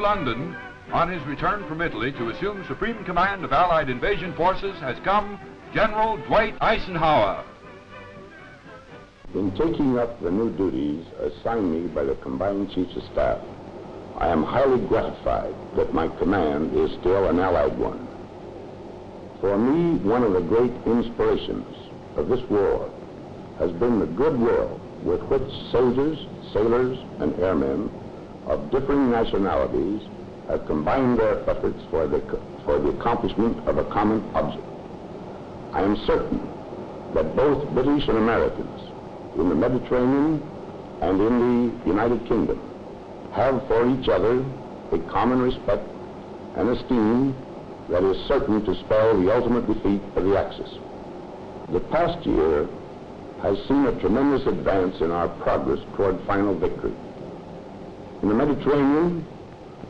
London, on his return from Italy to assume supreme command of Allied invasion forces, has come General Dwight Eisenhower. In taking up the new duties assigned me by the Combined Chiefs of Staff, I am highly gratified that my command is still an Allied one. For me, one of the great inspirations of this war has been the goodwill with which soldiers, sailors, and airmen of differing nationalities have combined their efforts for the accomplishment of a common object. I am certain that both British and Americans in the Mediterranean and in the United Kingdom have for each other a common respect and esteem that is certain to spell the ultimate defeat of the Axis. The past year has seen a tremendous advance in our progress toward final victory. In the Mediterranean,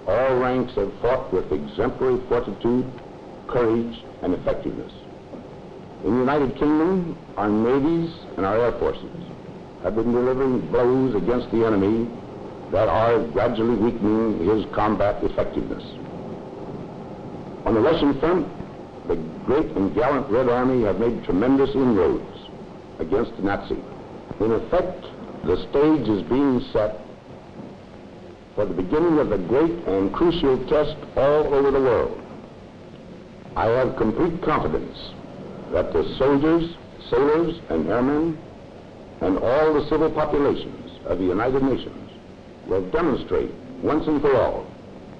all ranks have fought with exemplary fortitude, courage, and effectiveness. In the United Kingdom, our navies and our air forces have been delivering blows against the enemy that are gradually weakening his combat effectiveness. On the Russian front, the great and gallant Red Army have made tremendous inroads against the Nazis. In effect, the stage is being set for the beginning of a great and crucial test all over the world. I have complete confidence that the soldiers, sailors, and airmen, and all the civil populations of the United Nations will demonstrate once and for all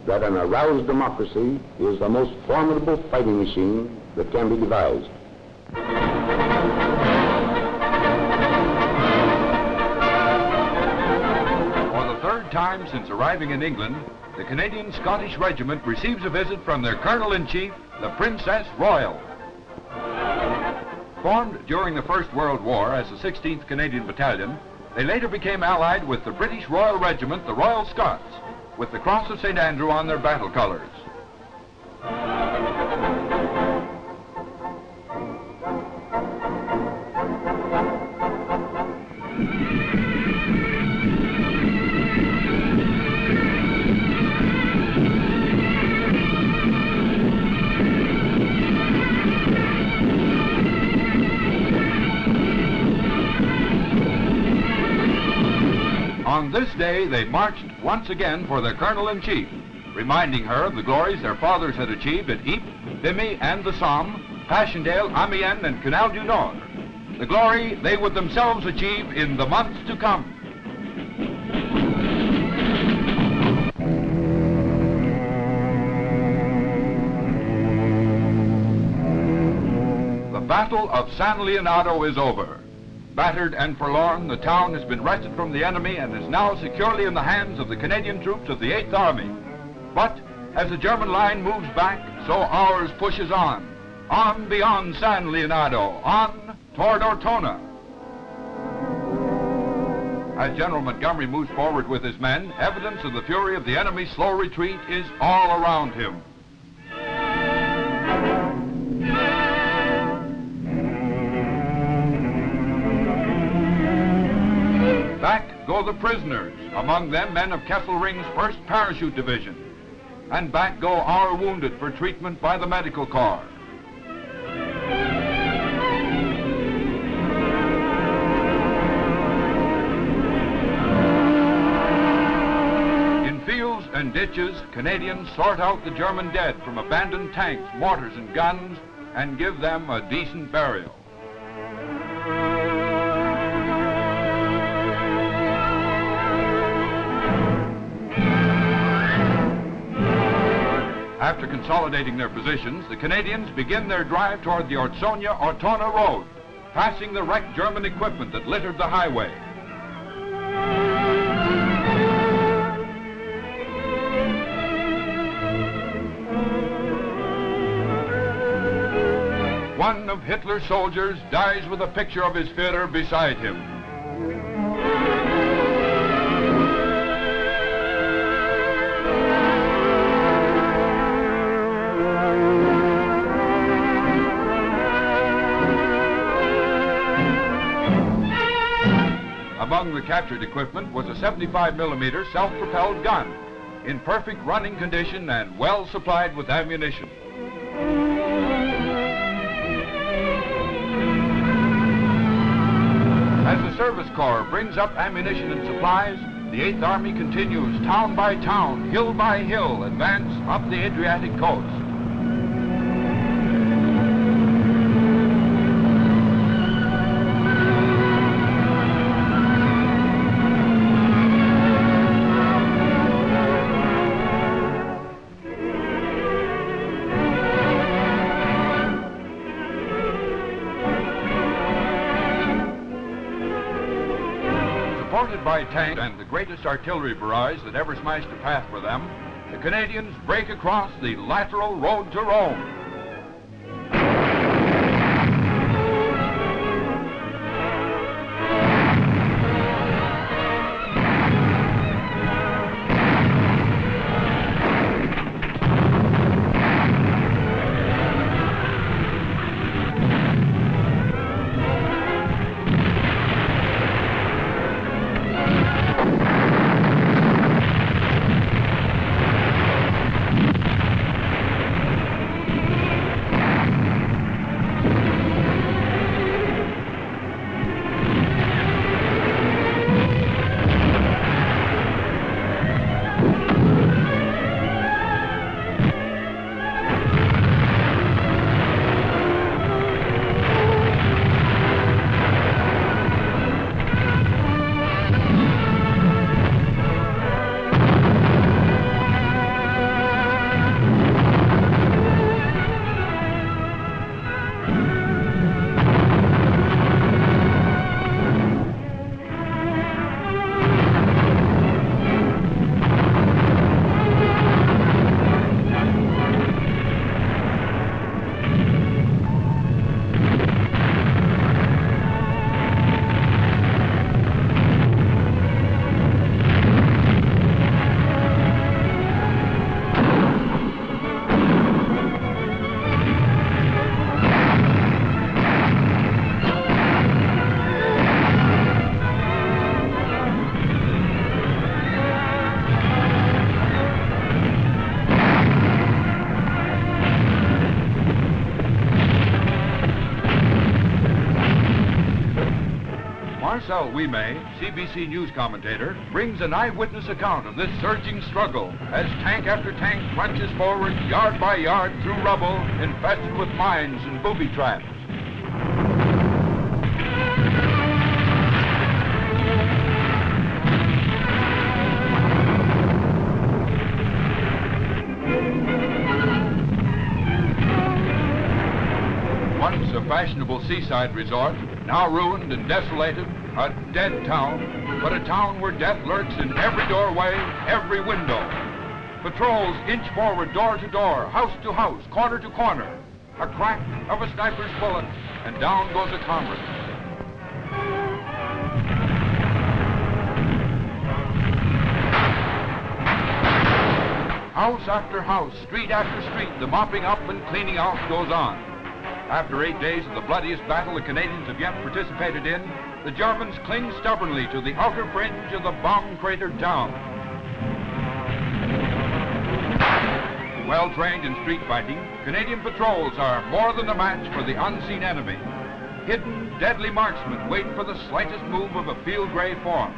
that an aroused democracy is the most formidable fighting machine that can be devised. For the third time since arriving in England, the Canadian Scottish Regiment receives a visit from their Colonel-in-Chief, the Princess Royal. Formed during the First World War as the 16th Canadian Battalion, they later became allied with the British Royal Regiment, the Royal Scots, with the Cross of St. Andrew on their battle colours. On this day, they marched once again for their Colonel-in-Chief, reminding her of the glories their fathers had achieved at Ypres, Vimy, and the Somme, Passchendaele, Amiens, and Canal du Nord, the glory they would themselves achieve in the months to come. The Battle of San Leonardo is over. Battered and forlorn, the town has been wrested from the enemy and is now securely in the hands of the Canadian troops of the 8th Army. But as the German line moves back, so ours pushes on beyond San Leonardo, on toward Ortona. As General Montgomery moves forward with his men, evidence of the fury of the enemy's slow retreat is all around him. Back go the prisoners, among them men of Kesselring's 1st Parachute Division. And back go our wounded for treatment by the Medical Corps. In fields and ditches, Canadians sort out the German dead from abandoned tanks, mortars, and guns, and give them a decent burial. After consolidating their positions, the Canadians begin their drive toward the Ortona road, passing the wrecked German equipment that littered the highway. One of Hitler's soldiers dies with a picture of his Führer beside him. Among the captured equipment was a 75mm self-propelled gun. in perfect running condition and well supplied with ammunition. As the Service Corps brings up ammunition and supplies, the 8th Army continues town by town, hill by hill, advance up the Adriatic coast. Supported by tanks and the greatest artillery barrage that ever smashed a path for them, the Canadians break across the lateral road to Rome. Marcel Ouimet, CBC News commentator, brings an eyewitness account of this surging struggle as tank after tank plunges forward yard by yard through rubble infested with mines and booby traps. Once a fashionable seaside resort, now ruined and desolated, a dead town, but a town where death lurks in every doorway, every window. Patrols inch forward door to door, house to house, corner to corner. A crack of a sniper's bullet, and down goes a comrade. House after house, street after street, the mopping up and cleaning out goes on. After 8 days of the bloodiest battle the Canadians have yet participated in, the Germans cling stubbornly to the outer fringe of the bomb-cratered town. Well-trained in street fighting, Canadian patrols are more than a match for the unseen enemy. Hidden, deadly marksmen wait for the slightest move of a field gray form.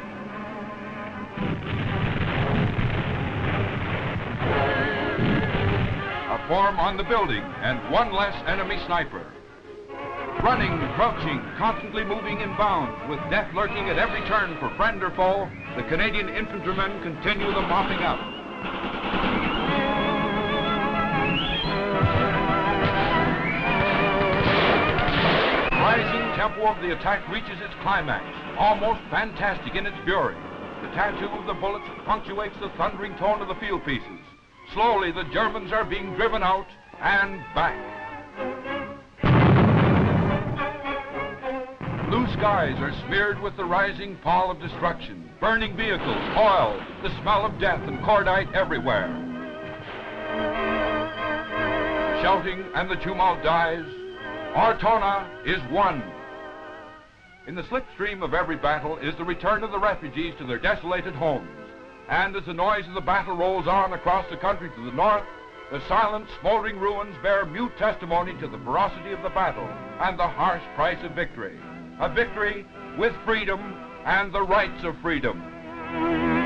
A form on the building, and one less enemy sniper. Running, crouching, constantly moving inbound, with death lurking at every turn for friend or foe, the Canadian infantrymen continue the mopping up. The rising tempo of the attack reaches its climax, almost fantastic in its fury. The tattoo of the bullets punctuates the thundering tone of the field pieces. Slowly, the Germans are being driven out and back. Blue skies are smeared with the rising pall of destruction. Burning vehicles, oil, the smell of death and cordite everywhere. Shouting and the tumult dies. Ortona is won. In the slipstream of every battle is the return of the refugees to their desolated homes. And as the noise of the battle rolls on across the country to the north, the silent, smoldering ruins bear mute testimony to the ferocity of the battle and the harsh price of victory. A victory with freedom and the rights of freedom.